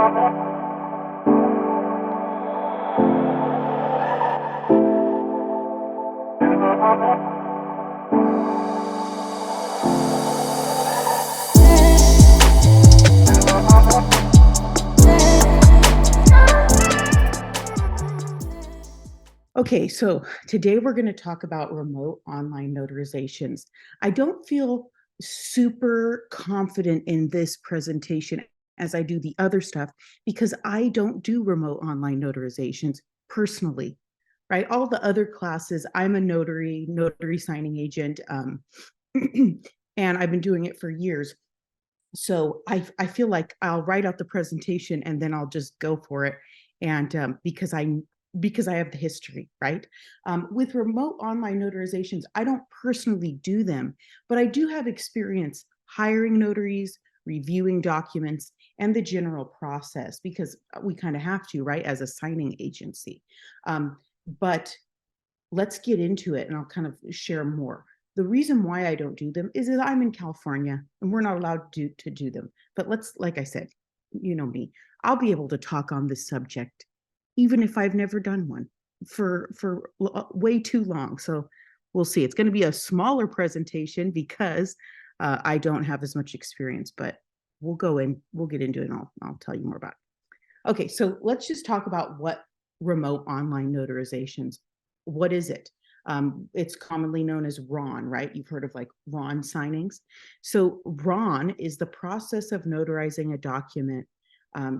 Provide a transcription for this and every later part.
Okay, so today we're going to talk about remote online notarizations. I don't feel super confident in this presentation as I do the other stuff because I don't do remote online notarizations personally, right? All the other classes, I'm a notary signing agent, and I've been doing it for years. So I feel like I'll write out the presentation and then I'll just go for it. And because I have the history, right? With remote online notarizations, I don't personally do them, but I do have experience hiring notaries, reviewing documents, and the general process because we kind of have to, right, as a signing agency. But let's get into it and I'll kind of share more. The reason why I don't do them is that I'm in California and we're not allowed to do them. But like I said, you know me, I'll be able to talk on this subject, even if I've never done one for way too long. So we'll see. It's going to be a smaller presentation because I don't have as much experience, but we'll get into it and I'll tell you more about it. Okay, so let's just talk about what remote online notarizations. What is it? It's commonly known as RON, right? You've heard of like RON signings. So RON is the process of notarizing a document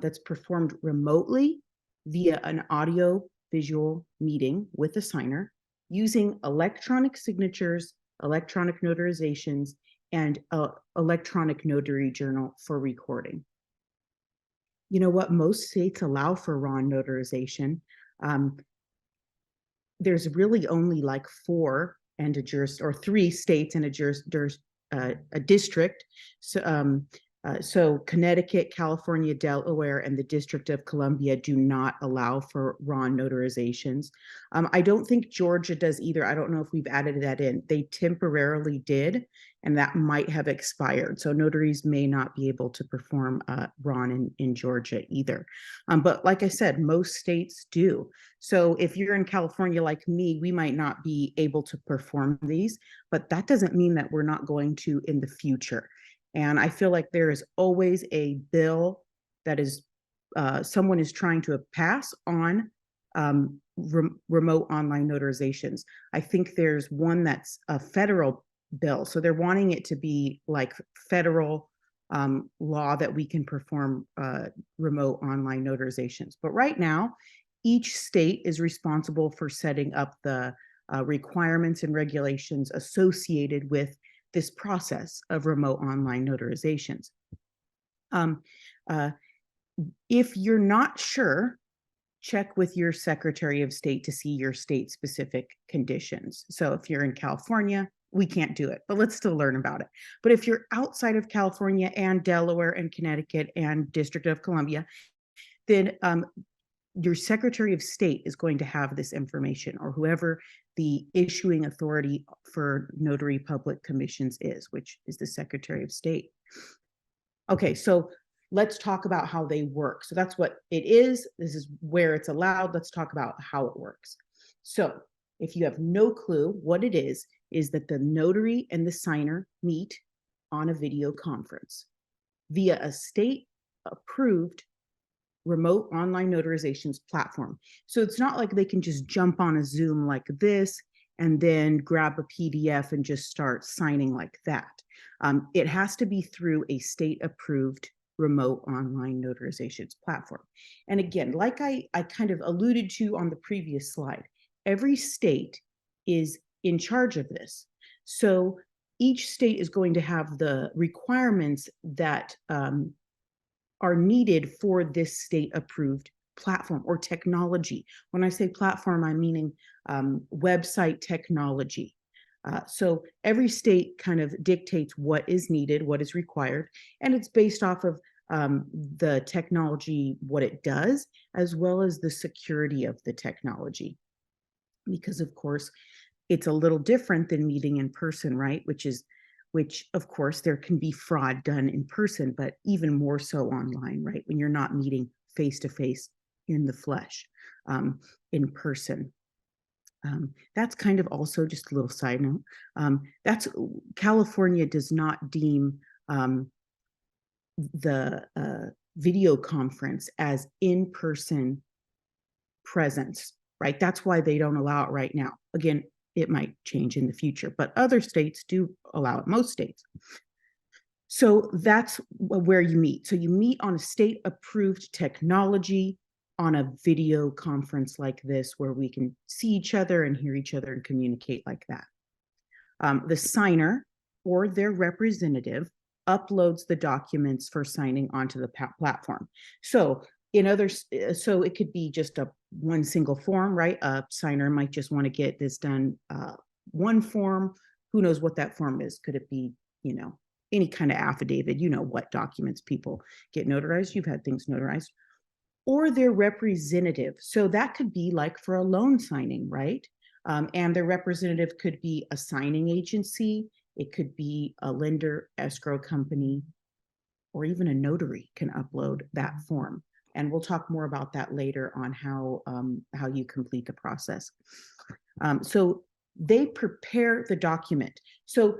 that's performed remotely via an audio visual meeting with a signer using electronic signatures, electronic notarizations, and electronic notary journal for recording. You know what? Most states allow for RON notarization. There's really only like four and or three states and a district. So Connecticut, California, Delaware, and the District of Columbia do not allow for RON notarizations. I don't think Georgia does either. I don't know if we've added that in. They temporarily did, and that might have expired. So notaries may not be able to perform RON in Georgia either. But like I said, most states do. So if you're in California like me, we might not be able to perform these, but that doesn't mean that we're not going to in the future. And I feel like there is always a bill that is someone is trying to pass on remote online notarizations. I think there's one that's a federal bill. So they're wanting it to be like federal law that we can perform remote online notarizations. But right now, each state is responsible for setting up the requirements and regulations associated with this process of remote online notarizations. If you're not sure, check with your Secretary of State to see your state-specific conditions. So if you're in California, we can't do it, but let's still learn about it. But if you're outside of California and Delaware and Connecticut and District of Columbia, then your Secretary of State is going to have this information, or whoever the issuing authority for notary public commissions is, which is the Secretary of State. Okay, so let's talk about how they work. So that's what it is. This is where it's allowed. Let's talk about how it works. So if you have no clue what it is that the notary and the signer meet on a video conference via a state-approved remote online notarizations platform. So it's not like they can just jump on a Zoom like this and then grab a PDF and just start signing like that. It has to be through a state-approved remote online notarizations platform. And again, like I kind of alluded to on the previous slide, every state is in charge of this. So each state is going to have the requirements that are needed for this state-approved platform or technology. When I say platform, I'm meaning website technology. So every state kind of dictates what is needed, what is required, and it's based off of the technology, what it does, as well as the security of the technology. Because of course, it's a little different than meeting in person, right? Which is which of course there can be fraud done in person, but even more so online, right? When you're not meeting face to face in the flesh, in person. That's kind of also just a little side note. That's California does not deem the video conference as in-person presence, right? That's why they don't allow it right now. Again, it might change in the future, but other states do allow it, most states. So that's where you meet. So you meet on a state-approved technology on a video conference like this, where we can see each other and hear each other and communicate like that. The signer or their representative uploads the documents for signing onto the platform. So so it could be just one single form, right? A signer might just want to get this done one form. Who knows what that form is? Could it be, any kind of affidavit? You know what documents people get notarized. You've had things notarized. Or their representative. So that could be like for a loan signing, right? And their representative could be a signing agency. It could be a lender, escrow company, or even a notary can upload that form. And we'll talk more about that later on how you complete the process. So they prepare the document. So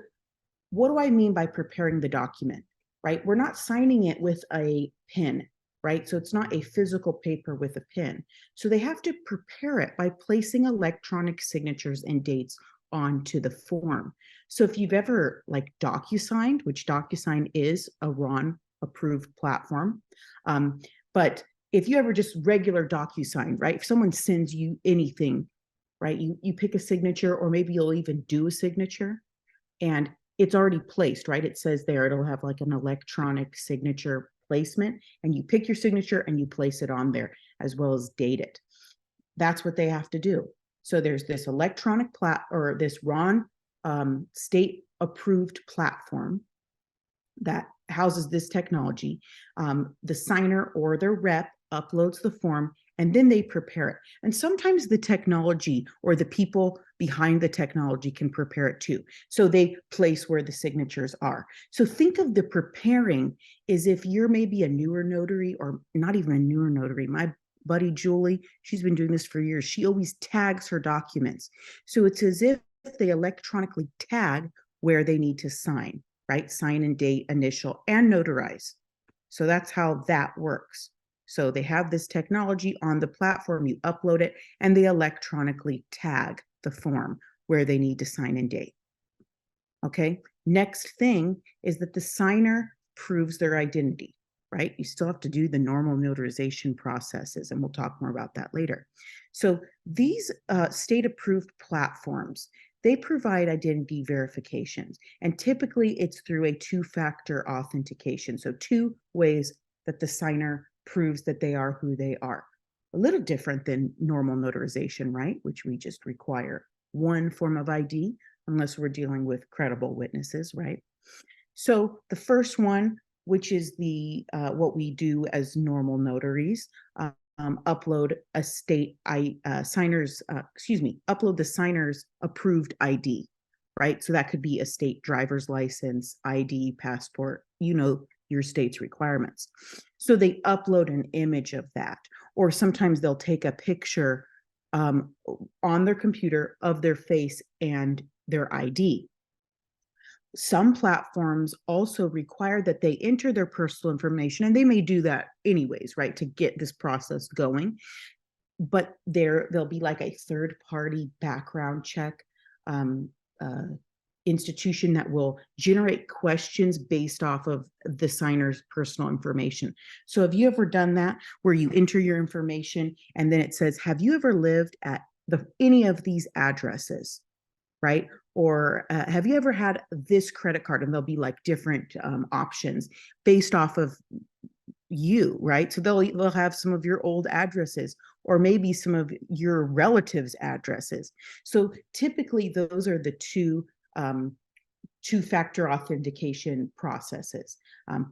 what do I mean by preparing the document, right? We're not signing it with a pen, right? So it's not a physical paper with a pen. So they have to prepare it by placing electronic signatures and dates onto the form. So if you've ever like DocuSigned, which DocuSign is a RON approved platform, but if you ever just regular DocuSign, right? If someone sends you anything, right? You pick a signature, or maybe you'll even do a signature, and it's already placed, right? It says there, it'll have like an electronic signature placement, and you pick your signature and you place it on there, as well as date it. That's what they have to do. So there's this electronic or this RON state approved platform that houses this technology. The signer or their rep uploads the form, and then they prepare it. And sometimes the technology or the people behind the technology can prepare it too. So they place where the signatures are. So think of the preparing as if you're maybe a newer notary, or not even a newer notary. My buddy Julie, she's been doing this for years. She always tags her documents. So it's as if they electronically tag where they need to sign, right? Sign and date, initial, and notarize. So that's how that works. So they have this technology on the platform, you upload it, and they electronically tag the form where they need to sign and date. Okay, next thing is that the signer proves their identity, right? You still have to do the normal notarization processes, and we'll talk more about that later. So these state-approved platforms, they provide identity verifications, and typically it's through a two-factor authentication. So 2 ways that the signer proves that they are who they are. A little different than normal notarization, right? Which we just require one form of ID, unless we're dealing with credible witnesses, right? So the first one, which is the what we do as normal notaries, upload a upload the signer's approved ID, right? So that could be a state driver's license, ID, passport, your state's requirements. So they upload an image of that, or sometimes they'll take a picture on their computer of their face and their ID. Some platforms also require that they enter their personal information, and they may do that anyways, right, to get this process going. But there'll be like a third-party background check institution that will generate questions based off of the signer's personal information. So have you ever done that, where you enter your information and then it says, have you ever lived at any of these addresses, right? Or have you ever had this credit card? And there'll be like different options based off of you, right? So they'll have some of your old addresses, or maybe some of your relatives' addresses. So typically those are the two-factor authentication processes,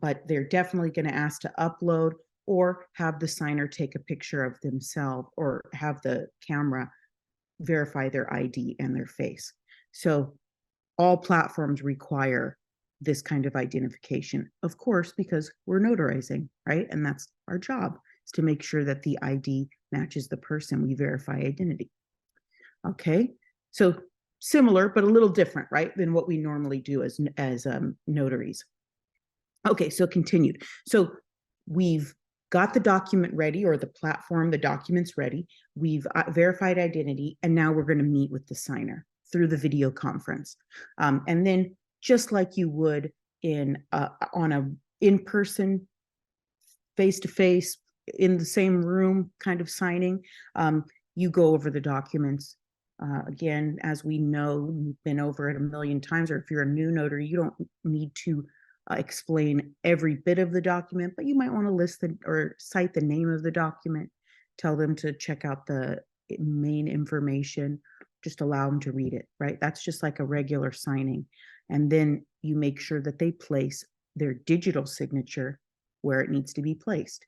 but they're definitely going to ask to upload or have the signer take a picture of themselves, or have the camera verify their ID and their face. So all platforms require this kind of identification, of course, because we're notarizing, right? And that's our job, is to make sure that the ID matches the person. We verify identity. Okay, so similar, but a little different, right, than what we normally do as notaries. Okay, so continued. So we've got the document ready, or the platform, the document's ready. We've verified identity, and now we're going to meet with the signer through the video conference. And then just like you would on a in-person, face-to-face, in the same room kind of signing, you go over the documents. Again, as we know, we've been over it a million times, or if you're a new notary, you don't need to explain every bit of the document, but you might want to list or cite the name of the document, tell them to check out the main information, just allow them to read it, right? That's just like a regular signing. And then you make sure that they place their digital signature where it needs to be placed.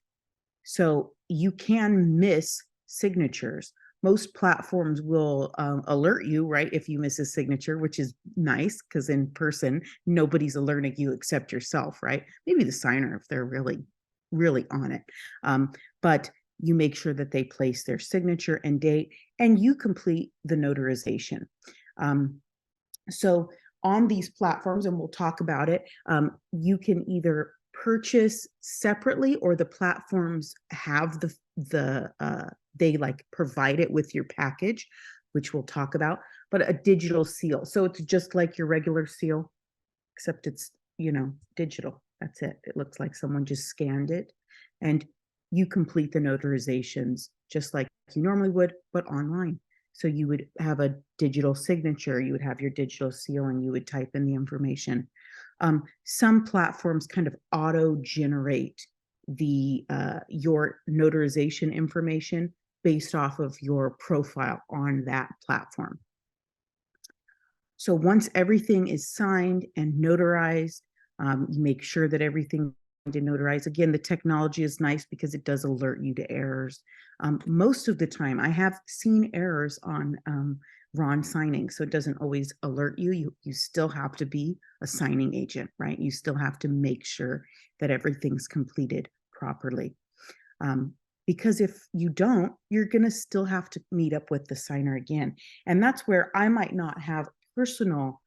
So you can miss signatures. Most platforms will alert you, right, if you miss a signature, which is nice, because in person, nobody's alerting you except yourself, right? Maybe the signer if they're really, really on it. But you make sure that they place their signature and date, and you complete the notarization. So on these platforms, and we'll talk about it, you can either purchase separately, or the platforms have they like provide it with your package, which we'll talk about, but a digital seal. So it's just like your regular seal, except it's, digital. That's it. It looks like someone just scanned it, and you complete the notarizations just like you normally would, but online. So you would have a digital signature, you would have your digital seal, and you would type in the information. Some platforms kind of auto-generate your notarization information based off of your profile on that platform. So once everything is signed and notarized, you make sure that everything to notarize. Again, the technology is nice because it does alert you to errors. Most of the time, I have seen errors on Raw signing, so it doesn't always alert you. You still have to be a signing agent, right? You still have to make sure that everything's completed properly. Because if you don't, you're going to still have to meet up with the signer again. And that's where I might not have personal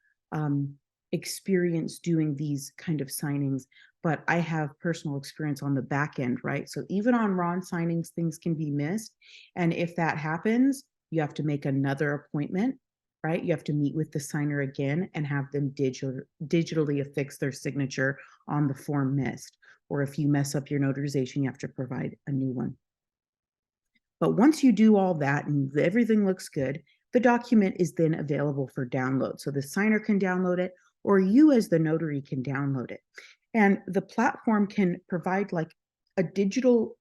experience doing these kind of signings, but I have personal experience on the back end, right? So even on Raw signings, things can be missed. And if that happens, you have to make another appointment, right? You have to meet with the signer again and have them digitally affix their signature on the form missed. Or if you mess up your notarization, you have to provide a new one. But once you do all that and everything looks good, the document is then available for download. So the signer can download it, or you as the notary can download it. And the platform can provide like a digital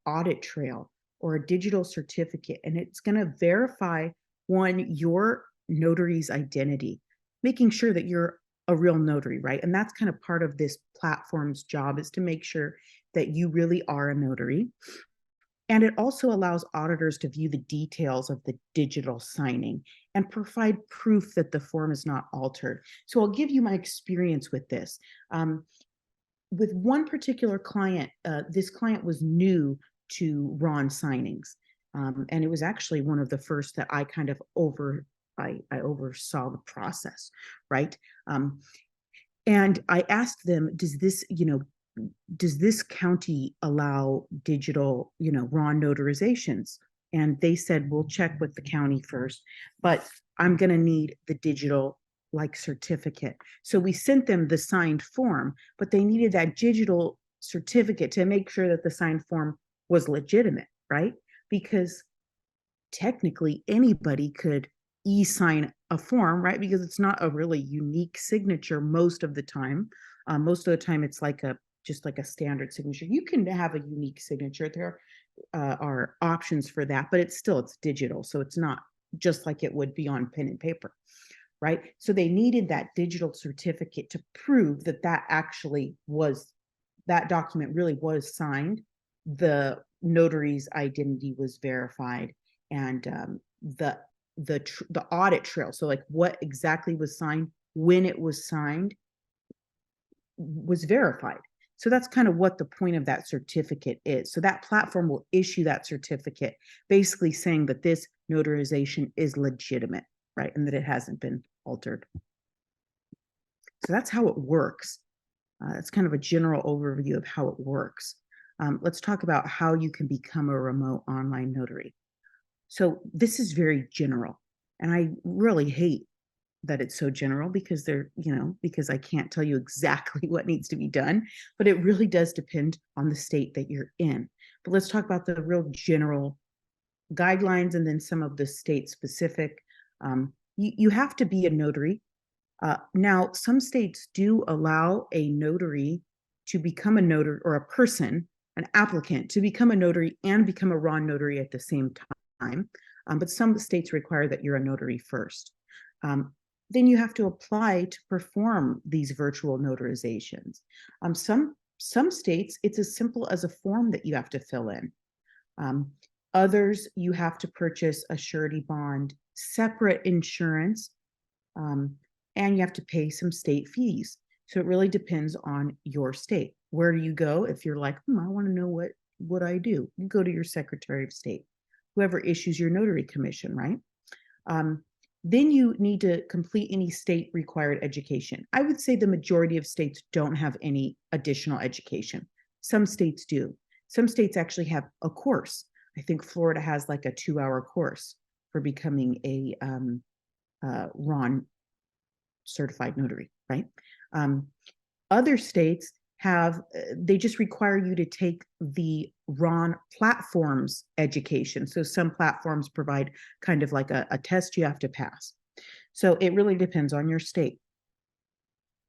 audit trail or a digital certificate, and it's going to verify, one, your notary's identity, making sure that you're a real notary, right? And that's kind of part of this platform's job, is to make sure that you really are a notary. And it also allows auditors to view the details of the digital signing and provide proof that the form is not altered. So I'll give you my experience with this. With one particular client, this client was new to Raw signings. And it was actually one of the first that I kind of I oversaw the process, right? And I asked them, does this county allow digital, Raw notarizations? And they said, we'll check with the county first, but I'm going to need the digital certificate. So we sent them the signed form, but they needed that digital certificate to make sure that the signed form was legitimate, right? Because technically anybody could e-sign a form, right? Because it's not a really unique signature most of the time. Most of the time it's just like a standard signature. You can have a unique signature. There are options for that, but it's digital. So it's not just like it would be on pen and paper, right? So they needed that digital certificate to prove that that document really was signed. The notary's identity was verified, and the audit trail. So like what exactly was signed, when it was signed, was verified. So that's kind of what the point of that certificate is. So that platform will issue that certificate, basically saying that this notarization is legitimate, right? And that it hasn't been altered. So that's how it works. It's kind of a general overview of how it works. Let's talk about how you can become a remote online notary. So this is very general, and I really hate that it's so general because because I can't tell you exactly what needs to be done, but it really does depend on the state that you're in. But let's talk about the real general guidelines and then some of the state specific. You have to be a notary. Now, some states do allow a notary to become a notary, or a person, an applicant, to become a notary and become a raw notary at the same time. But some states require that you're a notary first. Then you have to apply to perform these virtual notarizations. Some states, it's as simple as a form that you have to fill in. Others, you have to purchase a surety bond, separate insurance, and you have to pay some state fees. So it really depends on your state. Where do you go if you're like, I want to know what I do? You go to your Secretary of State, whoever issues your notary commission, right? Then you need to complete any state required education. I would say the majority of states don't have any additional education. Some states do. Some states actually have a course. I think Florida has like a 2-hour course for becoming a RON certified notary, right? Other states they just require you to take the RON platforms education. So some platforms provide kind of like a test you have to pass. So it really depends on your state.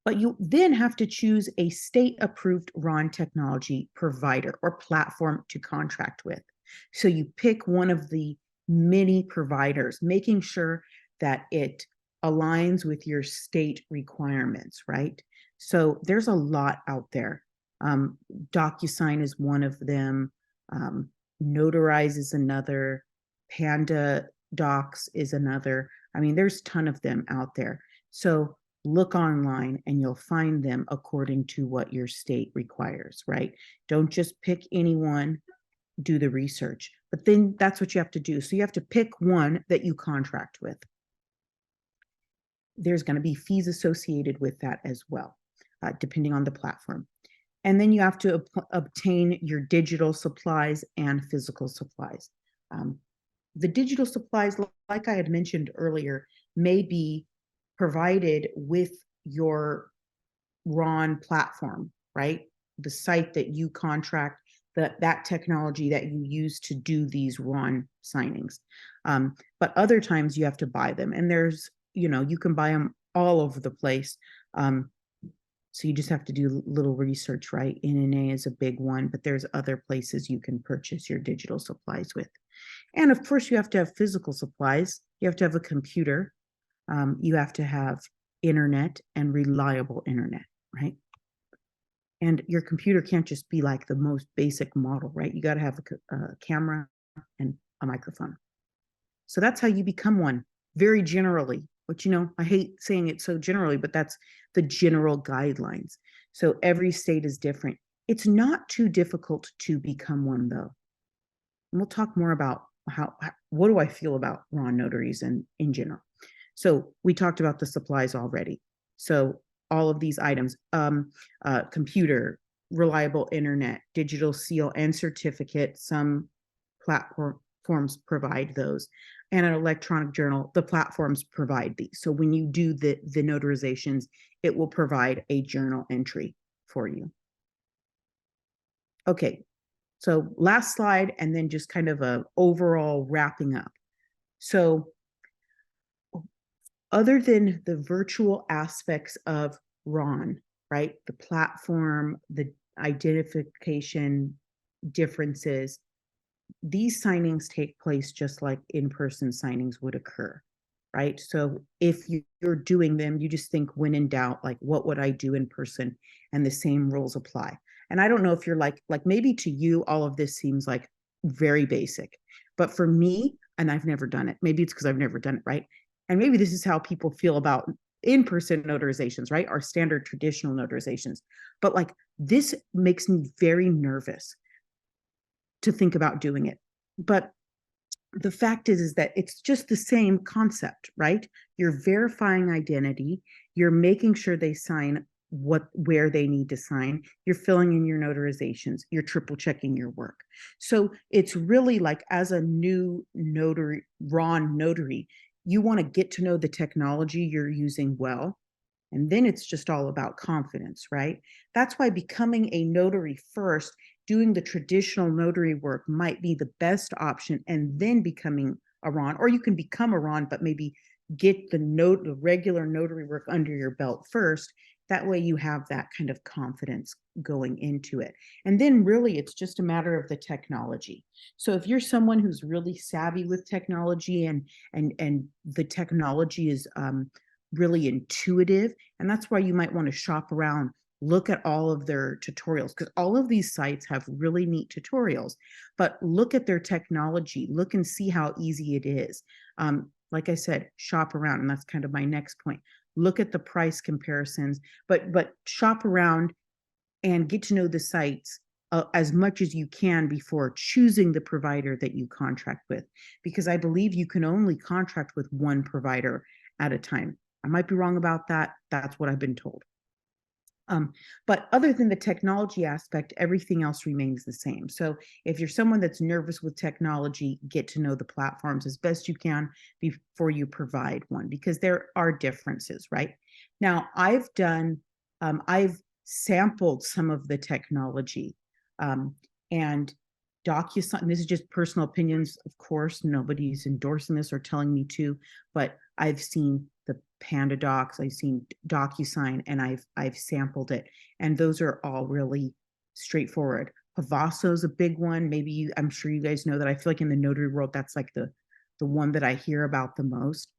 But you then have to choose a state-approved RON technology provider or platform to contract with. So you pick one of the many providers, making sure that it aligns with your state requirements, right? So there's a lot out there. DocuSign is one of them. Notarize is another. Panda Docs is another. I mean, there's a ton of them out there. So look online and you'll find them according to what your state requires, right? Don't just pick anyone, do the research. But then that's what you have to do. So you have to pick one that you contract with. There's going to be fees associated with that as well, depending on the platform. And then you have to obtain your digital supplies and physical supplies. The digital supplies, like I had mentioned earlier, may be provided with your RON platform, right? The site that you contract, that technology that you use to do these RON signings. But other times you have to buy them, and there's, you can buy them all over the place. So you just have to do a little research, right? NNA is a big one, but there's other places you can purchase your digital supplies with. And of course, you have to have physical supplies. You have to have a computer. You have to have internet and reliable internet, right? And your computer can't just be like the most basic model, right? You got to have a camera and a microphone. So that's how you become one, very generally. But I hate saying it so generally, but that's the general guidelines. So every state is different. It's not too difficult to become one, though. And we'll talk more about what do I feel about RON notaries in general. So we talked about the supplies already. So all of these items, computer, reliable internet, digital seal and certificate, some platforms provide those, and an electronic journal, the platforms provide these. So when you do the notarizations, it will provide a journal entry for you. Okay, so last slide, and then just kind of a overall wrapping up. So other than the virtual aspects of RON, right? The platform, the identification differences, these signings take place just like in-person signings would occur, right? So if you're doing them, you just think when in doubt, like, what would I do in person? And the same rules apply. And I don't know if you're like maybe to you, all of this seems like very basic, but for me, and I've never done it, maybe it's because I've never done it, right? And maybe this is how people feel about in-person notarizations, right? Our standard traditional notarizations. But like this makes me very nervous to think about doing it. But the fact is that it's just the same concept, right? You're verifying identity, you're making sure they sign where they need to sign, you're filling in your notarizations, you're triple checking your work. So it's really like, as a new notary, raw notary, you want to get to know the technology you're using well, and then it's just all about confidence, right? That's why becoming a notary first, doing the traditional notary work might be the best option, and then becoming a RON. Or you can become a RON, but maybe get the regular notary work under your belt first. That way you have that kind of confidence going into it. And then really it's just a matter of the technology. So if you're someone who's really savvy with technology, and the technology is really intuitive, and that's why you might want to shop around, look at all of their tutorials, because all of these sites have really neat tutorials. But look at their technology, look and see how easy it is. Like I said, shop around, and that's kind of my next point. Look at the price comparisons, but shop around and get to know the sites as much as you can before choosing the provider that you contract with, because I believe you can only contract with one provider at a time. I might be wrong about that. That's what I've been told. But other than the technology aspect, everything else remains the same. So if you're someone that's nervous with technology, get to know the platforms as best you can before you provide one, because there are differences, right? Now, I've sampled some of the technology, and DocuSign, this is just personal opinions, of course, nobody's endorsing this or telling me to, but I've seen the Panda Docs, I've seen DocuSign, and I've sampled it, and those are all really straightforward. Pavaso is a big one. Maybe I'm sure you guys know that. I feel like in the notary world, that's like the one that I hear about the most.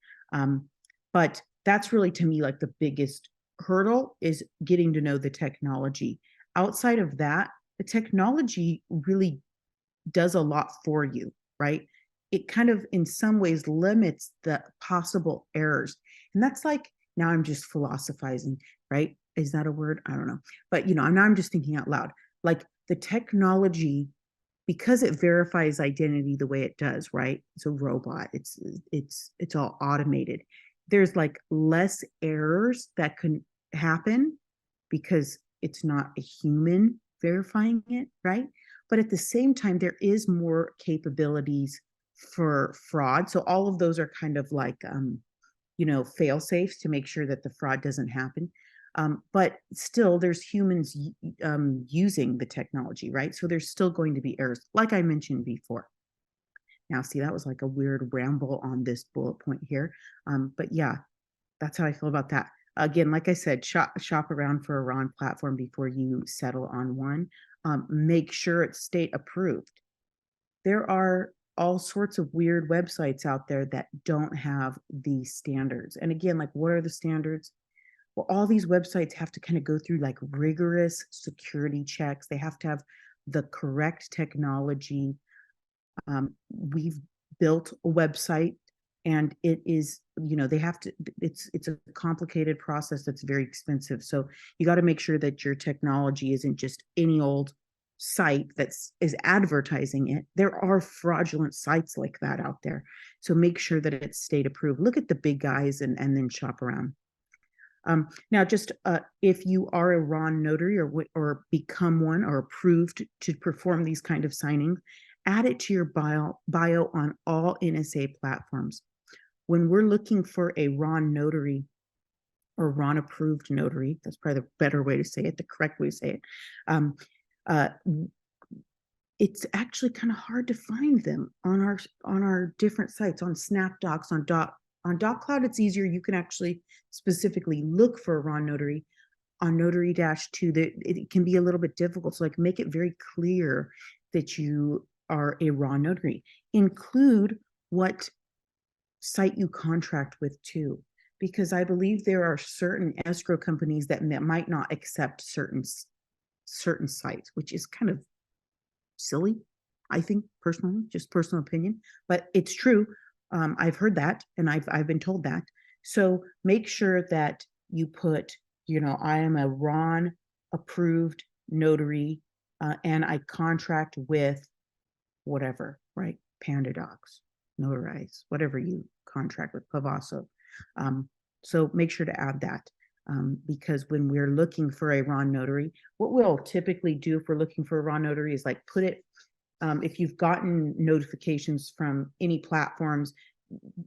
But that's really, to me, like the biggest hurdle is getting to know the technology. Outside of that, the technology really does a lot for you, right? It kind of, in some ways, limits the possible errors. And that's like, now I'm just philosophizing, right? Is that a word? I don't know. But, now I'm just thinking out loud. Like the technology, because it verifies identity the way it does, right? It's a robot. It's all automated. There's like less errors that can happen because it's not a human verifying it, right? But at the same time, there is more capabilities for fraud. So all of those are kind of like, fail safes to make sure that the fraud doesn't happen. But still, there's humans using the technology, right? So there's still going to be errors, like I mentioned before. Now, see, that was like a weird ramble on this bullet point here. But yeah, that's how I feel about that. Again, like I said, shop around for a RON platform before you settle on one. Make sure it's state approved. There are all sorts of weird websites out there that don't have these standards. And again, like, what are the standards? Well, all these websites have to kind of go through like rigorous security checks. They have to have the correct technology. We've built a website, and it is, they have to, it's a complicated process that's very expensive. So you got to make sure that your technology isn't just any old site is advertising it. There are fraudulent sites like that out there. So make sure that it's state approved. Look at the big guys and then shop around. Now, just if you are a RON notary or become one or approved to perform these kind of signings, add it to your bio on all NSA platforms. When we're looking for a RON notary or RON approved notary, that's probably the better way to say it, the correct way to say it. It's actually kind of hard to find them on our different sites, on SnapDocs, on DocCloud. It's easier. You can actually specifically look for a RON notary. On Notary-2, that it can be a little bit difficult. So like, make it very clear that you are a RON notary. Include what site you contract with too, because I believe there are certain escrow companies that might not accept certain sites, which is kind of silly, I think, personally, just personal opinion, but it's true. I've heard that, and I've been told that. So make sure that you put, I am a Ron approved notary, and I contract with whatever, right? Panda Docs, Notarize, whatever you contract with, Pavaso. So make sure to add that, because when we're looking for a Raw Notary, what we'll typically do if we're looking for a Raw Notary is like put it, if you've gotten notifications from any platforms,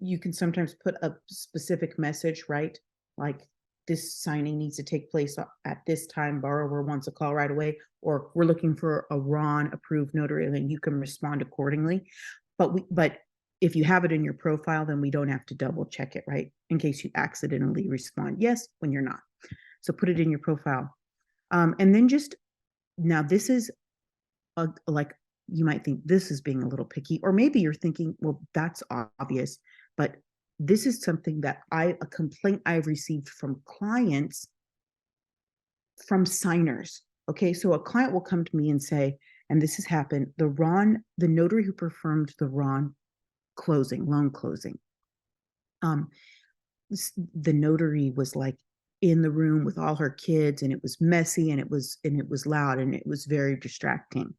you can sometimes put a specific message, right? Like this signing needs to take place at this time, borrower wants a call right away, or we're looking for a Ron approved notary, and then you can respond accordingly. But if you have it in your profile, then we don't have to double check it, right? In case you accidentally respond yes when you're not. So put it in your profile. And then just, now this is like, you might think this is being a little picky, or maybe you're thinking, well, that's obvious, but this is something that a complaint I've received from clients, from signers. Okay, so a client will come to me and say, and this has happened, the notary who performed the Ron loan closing, the notary was like in the room with all her kids, and it was messy, and it was loud, and it was very distracting.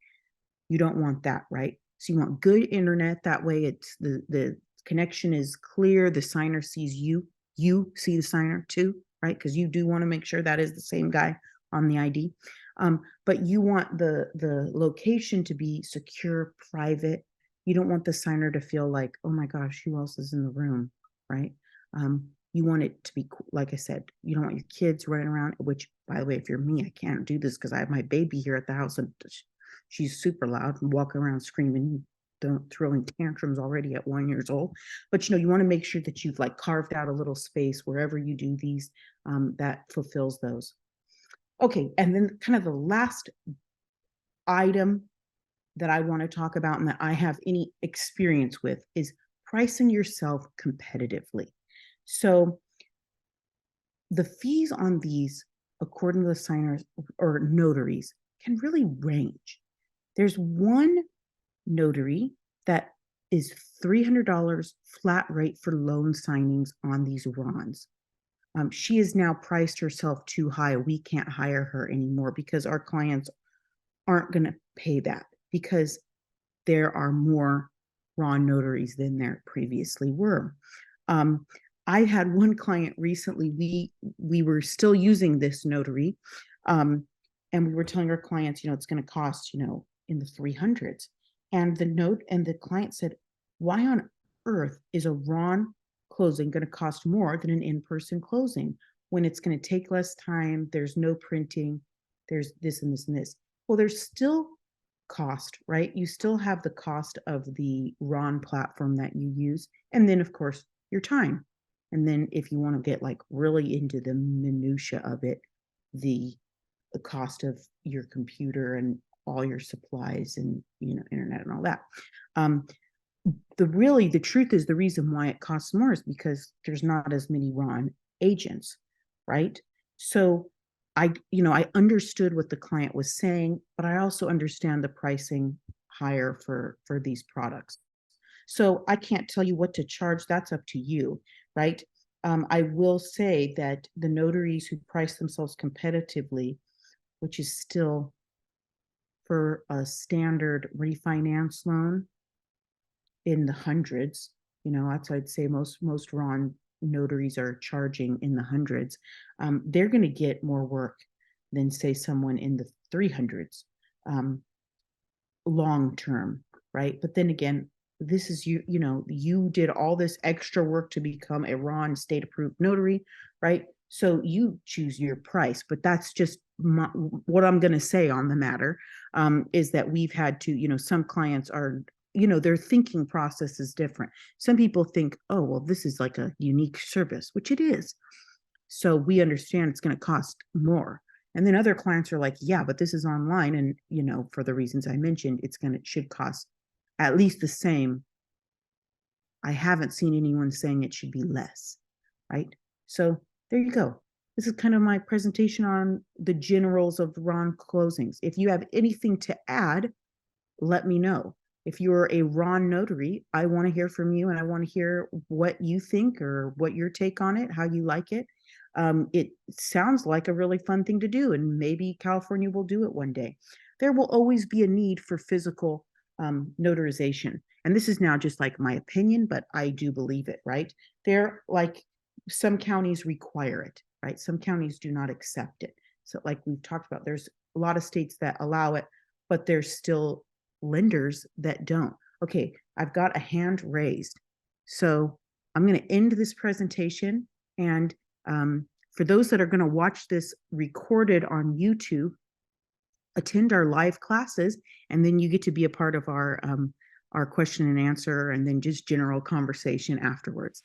You don't want that, right? So you want good internet. That way it's the connection is clear. The signer sees you. You see the signer too, right? Because you do want to make sure that is the same guy on the ID. But you want the location to be secure, private. You don't want the signer to feel like, oh my gosh, who else is in the room, right? You want it to be, like I said, you don't want your kids running around, which, by the way, if you're me, I can't do this because I have my baby here at the house, and she's super loud and walking around screaming, throwing tantrums already at 1 year old. But you want to make sure that you've like carved out a little space wherever you do these, that fulfills those. Okay, and then kind of the last item that I want to talk about and that I have any experience with is pricing yourself competitively. So the fees on these, according to the signers or notaries, can really range. There's one notary that is $300 flat rate for loan signings on these RONs. She has now priced herself too high. We can't hire her anymore because our clients aren't going to pay that, because there are more Ron notaries than there previously were. I had one client recently, we were still using this notary, and we were telling our clients, it's going to cost, in the 300s. And the client said, why on earth is a Ron closing going to cost more than an in-person closing when it's going to take less time? There's no printing, there's this and this and this. Well, there's still cost, right? You still have the cost of the Ron platform that you use. And then, of course, your time. And then if you want to get like really into the minutia of it, the cost of your computer and all your supplies and internet and all that. The truth is, the reason why it costs more is because there's not as many Ron agents, right? So I understood what the client was saying, but I also understand the pricing higher for these products. So I can't tell you what to charge. That's up to you, right? I will say that the notaries who price themselves competitively, which is still for a standard refinance loan in the hundreds, that's, I'd say most Ron notaries are charging in the hundreds. They're going to get more work than, say, someone in the 300s long term, right? But then again, this is you did all this extra work to become a Ron state approved notary, right? So you choose your price, but that's just what I'm going to say on the matter, is that we've had to, some clients are, their thinking process is different. Some people think, oh, well, this is like a unique service, which it is. So we understand it's going to cost more. And then other clients are like, yeah, but this is online. And, for the reasons I mentioned, it should cost at least the same. I haven't seen anyone saying it should be less, right? So there you go. This is kind of my presentation on the generals of Ron closings. If you have anything to add, let me know. If you're a raw notary, I want to hear from you and I want to hear what you think or what your take on it, how you like it. It sounds like a really fun thing to do, and maybe California will do it one day. There will always be a need for physical notarization. And this is now just like my opinion, but I do believe it, right? They're like some counties require it, right? Some counties do not accept it. So, like we've talked about, there's a lot of states that allow it, but there's still lenders that don't. Okay, I've got a hand raised. So I'm going to end this presentation. And for those that are going to watch this recorded on YouTube, attend our live classes, and then you get to be a part of our question and answer, and then just general conversation afterwards.